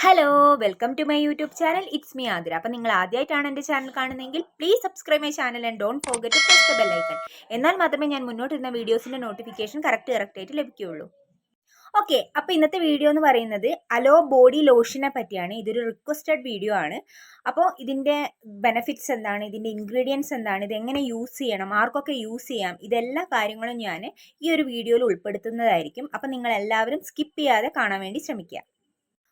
Hello, welcome to my YouTube channel. It's me Athira. അപ്പം നിങ്ങൾ ആദ്യമായിട്ടാണ് എൻ്റെ ചാനൽ കാണുന്നതെങ്കിൽ please subscribe my channel and don't forget to press the bell icon. എന്നാൽ മാത്രമേ ഞാൻ മുന്നോട്ടിരുന്ന വീഡിയോസിൻ്റെ നോട്ടിഫിക്കേഷൻ കറക്റ്റ് ആയിട്ട് ലഭിക്കുകയുള്ളൂ. ഓക്കെ, അപ്പോൾ ഇന്നത്തെ വീഡിയോ എന്ന് പറയുന്നത് അലോ ബോഡി ലോഷനെ പറ്റിയാണ്. ഇതൊരു റിക്വസ്റ്റഡ് വീഡിയോ ആണ്. അപ്പോൾ ഇതിൻ്റെ ബെനിഫിറ്റ്സ് എന്താണ്, ഇതിൻ്റെ ഇൻഗ്രീഡിയൻസ് എന്താണ്, ഇതെങ്ങനെ യൂസ് ചെയ്യണം, ആർക്കൊക്കെ യൂസ് ചെയ്യാം, ഇതെല്ലാ കാര്യങ്ങളും ഞാൻ ഈ ഒരു വീഡിയോയിൽ ഉൾപ്പെടുത്തുന്നതായിരിക്കും. അപ്പോൾ നിങ്ങൾ എല്ലാവരും സ്കിപ്പ് ചെയ്യാതെ കാണാൻ വേണ്ടി ശ്രമിക്കുക.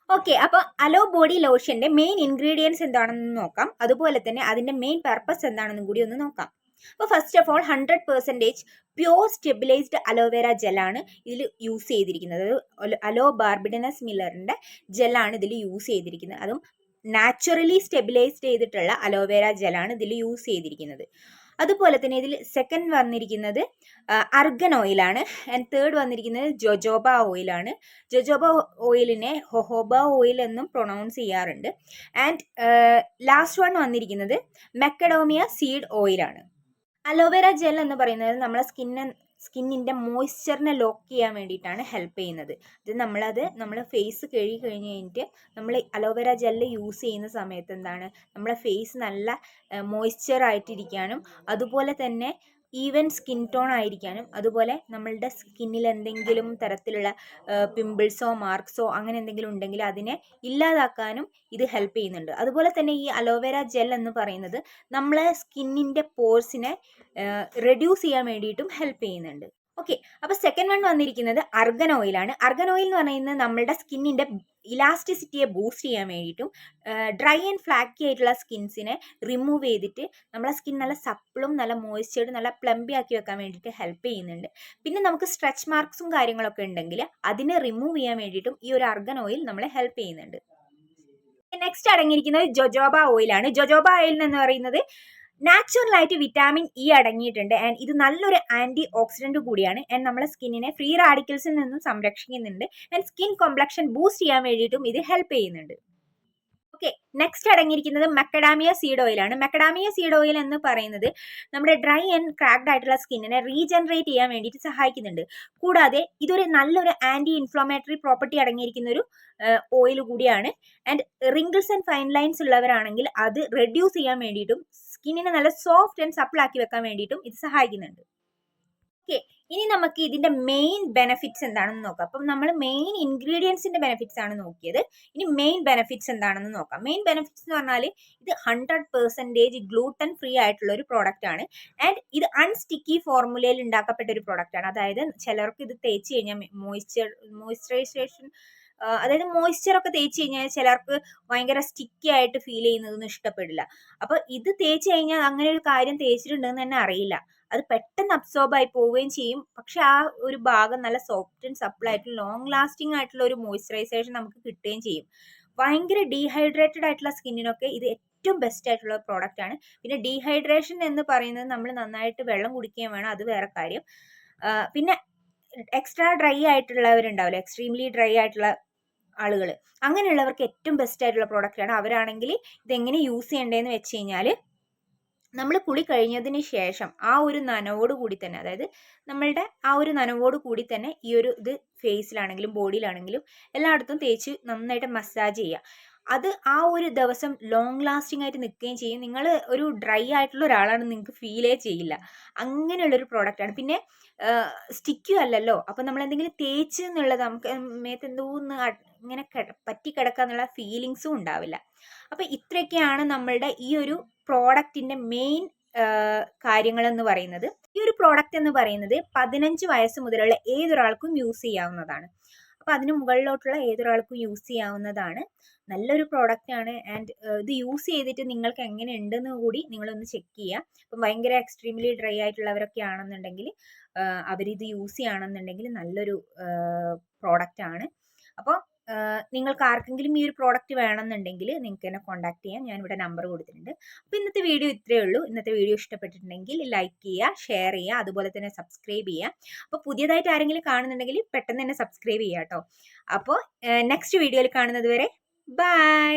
ഓക്കെ, അപ്പോൾ അലോ ബോഡി ലോഷന്റെ മെയിൻ ഇൻഗ്രീഡിയൻസ് എന്താണെന്ന് നോക്കാം. അതുപോലെ തന്നെ അതിന്റെ മെയിൻ പർപ്പസ് എന്താണെന്നും കൂടി ഒന്ന് നോക്കാം. അപ്പോൾ first of all 100% pure stabilised aloe vera ജെല്ലാണ് ഇതിൽ യൂസ് ചെയ്തിരിക്കുന്നത്. അലോ ബാർബിഡനസ് മില്ലറിന്റെ ജെല്ലാണ് ഇതിൽ യൂസ് ചെയ്തിരിക്കുന്നത്. അതും നാച്ചുറലി സ്റ്റെബിലൈസ്ഡ് ചെയ്തിട്ടുള്ള അലോവേര ജെല്ലാണ് ഇതിൽ യൂസ് ചെയ്തിരിക്കുന്നത്. അതുപോലെ തന്നെ ഇതിൽ സെക്കൻഡ് വന്നിരിക്കുന്നത് അർഗൻ ഓയിലാണ്. ആൻഡ് തേർഡ് വന്നിരിക്കുന്നത് ജോജോബ ഓയിലാണ്. ജോജോബ ഓയിലിനെ ഹൊഹോബ ഓയിൽ എന്നും പ്രൊണൗൺസ് ചെയ്യാറുണ്ട്. ആൻഡ് ലാസ്റ്റ് വൺ വന്നിരിക്കുന്നത് മെക്കഡോമിയ സീഡ് ഓയിലാണ്. അലോവേര ജെൽ എന്ന് പറയുന്നത് നമ്മളെ സ്കിന്നിൻ്റെ മോയ്സ്ചറിനെ ലോക്ക് ചെയ്യാൻ വേണ്ടിയിട്ടാണ് ഹെൽപ്പ് ചെയ്യുന്നത്. നമ്മൾ ഫേസ് കഴുകി കഴിഞ്ഞിട്ട് നമ്മൾ അലോവേര ജെല്ല് യൂസ് ചെയ്യുന്ന സമയത്ത് എന്താണ്, നമ്മളെ ഫേസ് നല്ല മോയ്സ്ചർ ആയിട്ടിരിക്കാനും അതുപോലെ തന്നെ ഈവൻ സ്കിൻ ടോൺ ആയിരിക്കാനും അതുപോലെ നമ്മളുടെ സ്കിന്നിൽ എന്തെങ്കിലും തരത്തിലുള്ള പിമ്പിൾസോ മാർക്സോ അങ്ങനെ എന്തെങ്കിലും ഉണ്ടെങ്കിൽ അതിനെ ഇല്ലാതാക്കാനും ഇത് ഹെൽപ്പ് ചെയ്യുന്നുണ്ട്. അതുപോലെ തന്നെ ഈ അലോവേര ജെൽ എന്ന് പറയുന്നത് നമ്മളെ സ്കിന്നിൻ്റെ പോർസിനെ റെഡ്യൂസ് ചെയ്യാൻ വേണ്ടിയിട്ടും ഹെൽപ്പ് ചെയ്യുന്നുണ്ട്. ഓക്കെ, അപ്പോൾ സെക്കൻഡ് വൺ വന്നിരിക്കുന്നത് അർഗൻ ഓയിലാണ്. അർഗൻ ഓയിൽ എന്ന് പറയുന്നത് നമ്മളുടെ സ്കിന്നിൻ്റെ ഇലാസ്റ്റിസിറ്റിയെ ബൂസ്റ്റ് ചെയ്യാൻ വേണ്ടിയിട്ടും ഡ്രൈ ആൻഡ് ഫ്ലാക്കി ആയിട്ടുള്ള സ്കിൻസിനെ റിമൂവ് ചെയ്തിട്ട് നമ്മളെ സ്കിൻ നല്ല സപ്പിളും നല്ല മോയ്സ്ചേർഡ് നല്ല പ്ലംബി ആക്കി വെക്കാൻ വേണ്ടിയിട്ട് ഹെൽപ്പ് ചെയ്യുന്നുണ്ട്. പിന്നെ നമുക്ക് സ്ട്രെച്ച് മാർക്സും കാര്യങ്ങളൊക്കെ ഉണ്ടെങ്കിൽ അതിനെ റിമൂവ് ചെയ്യാൻ വേണ്ടിയിട്ടും ഈ ഒരു അർഗൻ ഓയിൽ നമ്മളെ ഹെൽപ്പ് ചെയ്യുന്നുണ്ട്. നെക്സ്റ്റ് അടങ്ങിയിരിക്കുന്നത് ജോജോബ ഓയിലാണ്. ജോജോബ ഓയിൽ എന്ന് പറയുന്നത് നാച്ചുറലായിട്ട് വിറ്റാമിൻ ഇ അടങ്ങിയിട്ടുണ്ട്. ആൻഡ് ഇത് നല്ലൊരു ആൻറ്റി ഓക്സിഡന്റ് കൂടിയാണ്. ആൻഡ് നമ്മളെ സ്കിന്നിനെ ഫ്രീ റാഡിക്കൽസിൽ നിന്നും സംരക്ഷിക്കുന്നുണ്ട്. ആൻഡ് സ്കിൻ കോംപ്ലക്ഷൻ ബൂസ്റ്റ് ചെയ്യാൻ വേണ്ടിയിട്ടും ഇത് ഹെൽപ്പ് ചെയ്യുന്നുണ്ട്. ഓക്കെ, നെക്സ്റ്റ് അടങ്ങിയിരിക്കുന്നത് മെക്കഡാമിയ സീഡ് ഓയിലാണ്. മെക്കഡാമിയ സീഡ് ഓയിൽ എന്ന് പറയുന്നത് നമ്മുടെ ഡ്രൈ ആൻഡ് ക്രാക്ഡ് ആയിട്ടുള്ള സ്കിന്നിനെ റീജനറേറ്റ് ചെയ്യാൻ വേണ്ടിയിട്ട് സഹായിക്കുന്നുണ്ട്. കൂടാതെ ഇതൊരു നല്ലൊരു ആൻറ്റി ഇൻഫ്ലമേറ്ററി പ്രോപ്പർട്ടി അടങ്ങിയിരിക്കുന്ന ഒരു ഓയിൽ കൂടിയാണ്. And wrinkles and fine lines ഉള്ളവരാണെങ്കിൽ അത് റെഡ്യൂസ് ചെയ്യാൻ വേണ്ടിയിട്ടും സ്കിന്നിനെ നല്ല സോഫ്റ്റ് ആൻഡ് സപ്പിൾ ആക്കി വെക്കാൻ വേണ്ടിയിട്ടും ഇത് സഹായിക്കുന്നുണ്ട്. ഓക്കെ, ഇനി നമുക്ക് ഇതിന്റെ മെയിൻ ബെനിഫിറ്റ്സ് എന്താണെന്ന് നോക്കാം. അപ്പം നമ്മൾ മെയിൻ ഇൻഗ്രീഡിയൻസിന്റെ ബെനിഫിറ്റ്സ് ആണ് നോക്കിയത്. ഇനി മെയിൻ ബെനിഫിറ്റ്സ് എന്താണെന്ന് നോക്കാം. മെയിൻ ബെനിഫിറ്റ്സ് എന്ന് പറഞ്ഞാൽ ഇത് 100% ഗ്ലൂട്ടൻ ഫ്രീ ആയിട്ടുള്ള ഒരു പ്രോഡക്റ്റ് ആണ്. ആൻഡ് ഇത് അൺസ്റ്റിക്കി ഫോർമുലയിൽ ഉണ്ടാക്കപ്പെട്ട ഒരു പ്രോഡക്റ്റ് ആണ്. അതായത് ചിലർക്ക് ഇത് തേച്ച് കഴിഞ്ഞാൽ മോയ്സ്ചറൈസേഷൻ അതായത് മോയ്സ്ചർ ഒക്കെ തേച്ച് കഴിഞ്ഞാൽ ചിലർക്ക് ഭയങ്കര സ്റ്റിക്കി ആയിട്ട് ഫീൽ ചെയ്യുന്നതൊന്നും ഇഷ്ടപ്പെടില്ല. അപ്പോൾ ഇത് തേച്ച് കഴിഞ്ഞാൽ അങ്ങനെ ഒരു കാര്യം തേച്ചിട്ടുണ്ടെന്ന് തന്നെ അറിയില്ല. അത് പെട്ടെന്ന് അബ്സോർബ് ആയി പോവുകയും ചെയ്യും. പക്ഷെ ആ ഒരു ഭാഗം നല്ല സോഫ്റ്റ് ആൻഡ് സപ്പിൾ ആയിട്ട് ലോങ് ലാസ്റ്റിംഗ് ആയിട്ടുള്ള ഒരു മോയ്സ്ചറൈസേഷൻ നമുക്ക് കിട്ടുകയും ചെയ്യും. ഭയങ്കര ഡീഹൈഡ്രേറ്റഡ് ആയിട്ടുള്ള സ്കിന്നിനൊക്കെ ഇത് ഏറ്റവും ബെസ്റ്റ് ആയിട്ടുള്ള പ്രോഡക്റ്റ് ആണ്. പിന്നെ ഡീഹൈഡ്രേഷൻ എന്ന് പറയുന്നത് നമ്മൾ നന്നായിട്ട് വെള്ളം കുടിക്കുകയും വേണം, അത് വേറെ കാര്യം. പിന്നെ എക്സ്ട്രാ ഡ്രൈ ആയിട്ടുള്ളവരുണ്ടാവില്ല, എക്സ്ട്രീംലി ഡ്രൈ ആയിട്ടുള്ള ആളുകൾ, അങ്ങനെയുള്ളവർക്ക് ഏറ്റവും ബെസ്റ്റ് ആയിട്ടുള്ള പ്രോഡക്റ്റ് ആണ്. അവരാണെങ്കിൽ ഇതെങ്ങനെ യൂസ് ചെയ്യേണ്ടതെന്ന് വെച്ച് കഴിഞ്ഞാൽ നമ്മൾ കുളി കഴിഞ്ഞതിന് ശേഷം ആ ഒരു നനവോട് കൂടി തന്നെ, അതായത് നമ്മളുടെ ആ ഒരു നനവോട് കൂടി തന്നെ ഈ ഒരു ഇത് ഫേസിലാണെങ്കിലും ബോഡിയിലാണെങ്കിലും എല്ലായിടത്തും തേച്ച് നന്നായിട്ട് മസാജ് ചെയ്യുക. അത് ആ ഒരു ദിവസം ലോങ് ലാസ്റ്റിംഗ് ആയിട്ട് നിൽക്കുകയും ചെയ്യും. നിങ്ങൾ ഒരു ഡ്രൈ ആയിട്ടുള്ള ഒരാളാണ് നിങ്ങൾക്ക് ഫീലേ ചെയ്യില്ല. അങ്ങനെയുള്ളൊരു പ്രോഡക്റ്റാണ്. പിന്നെ സ്റ്റിക്കും അല്ലല്ലോ, അപ്പം നമ്മൾ എന്തെങ്കിലും തേച്ച് എന്നുള്ളത് നമുക്ക് മേത്ത് എന്തോന്ന് ഇങ്ങനെ പറ്റിക്കിടക്കുക എന്നുള്ള ഫീലിങ്സും ഉണ്ടാവില്ല. അപ്പം ഇത്രയൊക്കെയാണ് നമ്മളുടെ ഈ ഒരു പ്രോഡക്റ്റിൻ്റെ മെയിൻ കാര്യങ്ങൾ എന്ന് പറയുന്നത്. ഈ ഒരു പ്രോഡക്റ്റ് എന്ന് പറയുന്നത് 15 വയസ്സ് മുതലുള്ള ഏതൊരാൾക്കും യൂസ് ചെയ്യാവുന്നതാണ്. അപ്പോൾ അതിന് മുകളിലോട്ടുള്ള ഏതൊരാൾക്കും യൂസ് ചെയ്യാവുന്നതാണ്. നല്ലൊരു പ്രോഡക്റ്റ് ആണ്. ആൻഡ് ഇത് യൂസ് ചെയ്തിട്ട് നിങ്ങൾക്ക് എങ്ങനെ ഉണ്ടെന്ന് കൂടി നിങ്ങളൊന്ന് ചെക്ക് ചെയ്യുക. ഇപ്പം ഭയങ്കര എക്സ്ട്രീംലി ഡ്രൈ ആയിട്ടുള്ളവരൊക്കെ ആണെന്നുണ്ടെങ്കിൽ അവരിത് യൂസ് ചെയ്യുകയാണെന്നുണ്ടെങ്കിൽ നല്ലൊരു പ്രോഡക്റ്റ് ആണ്. അപ്പോൾ നിങ്ങൾക്ക് ആർക്കെങ്കിലും ഈ ഒരു പ്രോഡക്റ്റ് വേണമെന്നുണ്ടെങ്കിൽ നിങ്ങൾക്ക് എന്നെ കോൺടാക്ട് ചെയ്യാം. ഞാനിവിടെ നമ്പർ കൊടുത്തിട്ടുണ്ട്. അപ്പോൾ ഇന്നത്തെ വീഡിയോ ഇത്രയേ ഉള്ളൂ. ഇന്നത്തെ വീഡിയോ ഇഷ്ടപ്പെട്ടിട്ടുണ്ടെങ്കിൽ ലൈക്ക് ചെയ്യുക, ഷെയർ ചെയ്യുക, അതുപോലെ തന്നെ സബ്സ്ക്രൈബ് ചെയ്യുക. അപ്പോൾ പുതിയതായിട്ട് ആരെങ്കിലും കാണുന്നുണ്ടെങ്കിൽ പെട്ടെന്ന് തന്നെ സബ്സ്ക്രൈബ് ചെയ്യുക കേട്ടോ. അപ്പോൾ നെക്സ്റ്റ് വീഡിയോയിൽ കാണുന്നത് വരെ ബൈ.